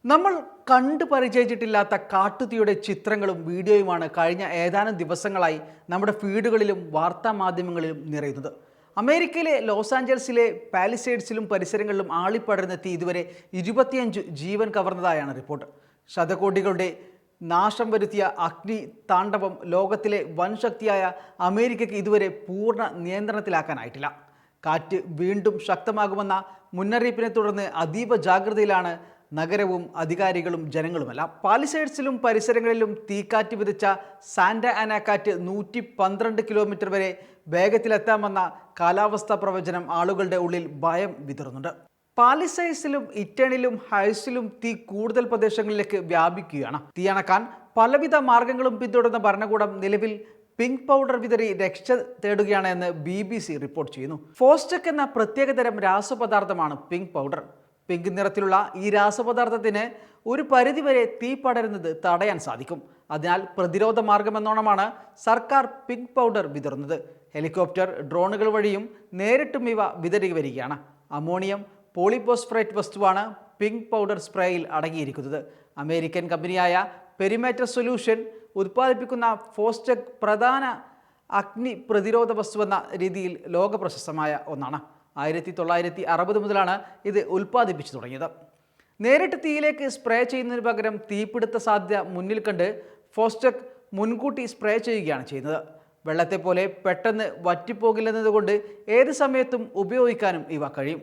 നമ്മൾ കണ്ടു പരിചയിച്ചിട്ടില്ലാത്ത കാട്ടുതീയുടെ ചിത്രങ്ങളും വീഡിയോയുമാണ് കഴിഞ്ഞ ഏതാനും ദിവസങ്ങളായി നമ്മുടെ ഫീഡുകളിലും വാർത്താ മാധ്യമങ്ങളിലും നിറയുന്നത്. അമേരിക്കയിലെ ലോസ് ആഞ്ചൽസിലെ പാലിസേഡ്സിലും പരിസരങ്ങളിലും ആളിപ്പടരുന്ന തീ ഇതുവരെ 25 ജീവൻ കവർന്നതായാണ് റിപ്പോർട്ട്. ശതകോടികളുടെ നാശം വരുത്തിയ അഗ്നി താണ്ഡവം ലോകത്തിലെ വൻ ശക്തിയായ അമേരിക്കയ്ക്ക് ഇതുവരെ പൂർണ്ണ നിയന്ത്രണത്തിലാക്കാനായിട്ടില്ല. കാറ്റ് വീണ്ടും ശക്തമാകുമെന്ന മുന്നറിയിപ്പിനെ തുടർന്ന് അതീവ ജാഗ്രതയിലാണ് നഗരവും അധികാരികളും ജനങ്ങളുമെല്ലാം. പാലിസേഡ്സിലും പരിസരങ്ങളിലും തീക്കാറ്റ് വിതച്ച സാന്റ ആന കാറ്റ് 112 കിലോമീറ്റർ വരെ വേഗത്തിലെത്താമെന്ന കാലാവസ്ഥാ പ്രവചനം ആളുകളുടെ ഉള്ളിൽ ഭയം വിതറുന്നുണ്ട്. പാലിസൈഡ്സിലും ഇറ്റേണിലും ഹൈസിലും തീ കൂടുതൽ പ്രദേശങ്ങളിലേക്ക് വ്യാപിക്കുകയാണ്. തീ അണക്കാൻ പലവിധ മാർഗങ്ങളും പിന്തുടർന്ന ഭരണകൂടം നിലവിൽ പിങ്ക് പൗഡർ വിതറി രക്ഷ തേടുകയാണ് എന്ന് BBC റിപ്പോർട്ട് ചെയ്യുന്നു. ഫോസ്റ്റക് എന്ന പ്രത്യേകതരം രാസപദാർത്ഥമാണ് പിങ്ക് പൗഡർ. പിങ്ക് നിറത്തിലുള്ള ഈ രാസപദാർത്ഥത്തിന് ഒരു പരിധിവരെ തീ പടരുന്നത് തടയാൻ സാധിക്കും. അതിനാൽ പ്രതിരോധ മാർഗമെന്നോണമാണ് സർക്കാർ പിങ്ക് പൗഡർ വിതറുന്നത്. ഹെലികോപ്റ്റർ, ഡ്രോണുകൾ വഴിയും നേരിട്ടും ഇവ വിതറി വരികയാണ്. അമോണിയം പോളിഫോസ്ഫറേറ്റ് വസ്തുവാണ് പിങ്ക് പൗഡർ സ്പ്രേയിൽ അടങ്ങിയിരിക്കുന്നത്. അമേരിക്കൻ കമ്പനിയായ പെരിമേറ്റർ സൊല്യൂഷൻ ഉത്പാദിപ്പിക്കുന്ന ഫോസ്റ്റക് പ്രധാന അഗ്നി പ്രതിരോധ വസ്തുവെന്ന രീതിയിൽ ലോക പ്രശസ്തമായ ഒന്നാണ്. 1960 മുതലാണ് ഇത് ഉൽപ്പാദിപ്പിച്ചു തുടങ്ങിയത്. നേരിട്ട് തീയിലേക്ക് സ്പ്രേ ചെയ്യുന്നതിന് പകരം തീപിടുത്ത സാധ്യത മുന്നിൽ കണ്ട് ഫോസ്റ്റക് മുൻകൂട്ടി സ്പ്രേ ചെയ്യുകയാണ് ചെയ്യുന്നത്. വെള്ളത്തെ പോലെ പെട്ടെന്ന് വറ്റിപ്പോകില്ലെന്നതുകൊണ്ട് ഏത് സമയത്തും ഉപയോഗിക്കാനും ഇവ കഴിയും.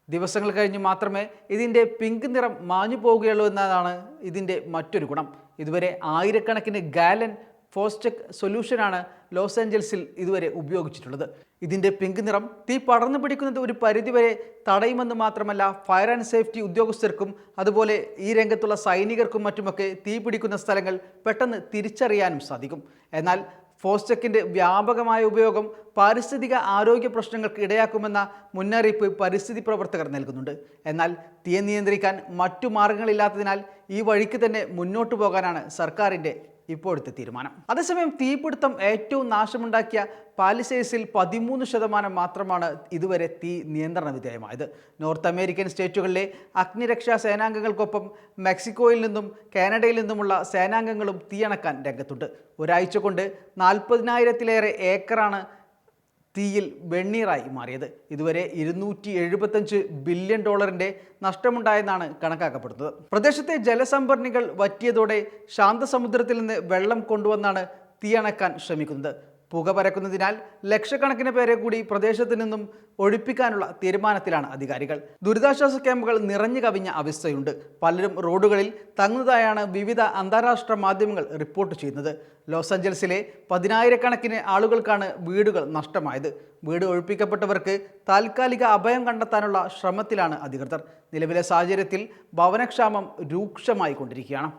ദിവസങ്ങൾ കഴിഞ്ഞ് മാത്രമേ ഇതിൻ്റെ പിങ്ക് നിറം മാഞ്ഞു പോവുകയുള്ളൂ എന്നതാണ് ഇതിൻ്റെ മറ്റൊരു ഗുണം. ഇതുവരെ ആയിരക്കണക്കിന് ഗാലൻ ഫോസ്റ്റക് സൊല്യൂഷനാണ് ലോസ് ആഞ്ചൽസിൽ ഇതുവരെ ഉപയോഗിച്ചിട്ടുള്ളത്. ഇതിൻ്റെ പിങ്ക് നിറം തീ പടർന്നു പിടിക്കുന്നത് ഒരു പരിധിവരെ തടയുമെന്ന് മാത്രമല്ല, ഫയർ ആൻഡ് സേഫ്റ്റി ഉദ്യോഗസ്ഥർക്കും അതുപോലെ ഈ രംഗത്തുള്ള സൈനികർക്കും മറ്റുമൊക്കെ തീ പിടിക്കുന്ന സ്ഥലങ്ങൾ പെട്ടെന്ന് തിരിച്ചറിയാനും സാധിക്കും. എന്നാൽ ഫോസ്റ്റക്കിൻ്റെ വ്യാപകമായ ഉപയോഗം പാരിസ്ഥിതിക ആരോഗ്യ പ്രശ്നങ്ങൾക്ക് ഇടയാക്കുമെന്ന മുന്നറിയിപ്പ് പരിസ്ഥിതി പ്രവർത്തകർ നൽകുന്നുണ്ട്. എന്നാൽ തീയെ നിയന്ത്രിക്കാൻ മറ്റു മാർഗങ്ങളില്ലാത്തതിനാൽ ഈ വഴിക്ക് തന്നെ മുന്നോട്ടു പോകാനാണ് സർക്കാരിൻ്റെ ഇപ്പോഴത്തെ തീരുമാനം. അതേസമയം തീപിടുത്തം ഏറ്റവും നാശമുണ്ടാക്കിയ പാലിസേഡ്സിൽ 13% മാത്രമാണ് ഇതുവരെ തീ നിയന്ത്രണ വിധേയമായത്. നോർത്ത് അമേരിക്കൻ സ്റ്റേറ്റുകളിലെ അഗ്നിരക്ഷാ സേനാംഗങ്ങൾക്കൊപ്പം മെക്സിക്കോയിൽ നിന്നും കാനഡയിൽ നിന്നുമുള്ള സേനാംഗങ്ങളും തീയണക്കാൻ രംഗത്തുണ്ട്. ഒരാഴ്ച കൊണ്ട് 40,000-ലേറെ ഏക്കറാണ് തീയിൽ വെണ്ണീറായി മാറിയത്. ഇതുവരെ $275 ബില്യൺ നഷ്ടമുണ്ടായെന്നാണ് കണക്കാക്കപ്പെടുന്നത്. പ്രദേശത്തെ ജലസംഭരണികൾ വറ്റിയതോടെ ശാന്തസമുദ്രത്തിൽ നിന്ന് വെള്ളം കൊണ്ടുവന്നാണ് തീയണക്കാൻ ശ്രമിക്കുന്നത്. പുക പരക്കുന്നതിനാൽ ലക്ഷക്കണക്കിന് പേരെ കൂടി പ്രദേശത്ത് നിന്നും ഒഴിപ്പിക്കാനുള്ള തീരുമാനത്തിലാണ് അധികാരികൾ. ദുരിതാശ്വാസ ക്യാമ്പുകൾ നിറഞ്ഞു കവിഞ്ഞ അവസ്ഥയുണ്ട്. പലരും റോഡുകളിൽ തങ്ങുന്നതായാണ് വിവിധ അന്താരാഷ്ട്ര മാധ്യമങ്ങൾ റിപ്പോർട്ട് ചെയ്യുന്നത്. ലോസ് ആഞ്ചൽസിലെ 10,000-കണക്കിന് ആളുകൾക്കാണ് വീടുകൾ നഷ്ടമായത്. വീട് ഒഴിപ്പിക്കപ്പെട്ടവർക്ക് താൽക്കാലിക അഭയം കണ്ടെത്താനുള്ള ശ്രമത്തിലാണ് അധികൃതർ. നിലവിലെ സാഹചര്യത്തിൽ ഭവനക്ഷാമം രൂക്ഷമായി കൊണ്ടിരിക്കുകയാണ്.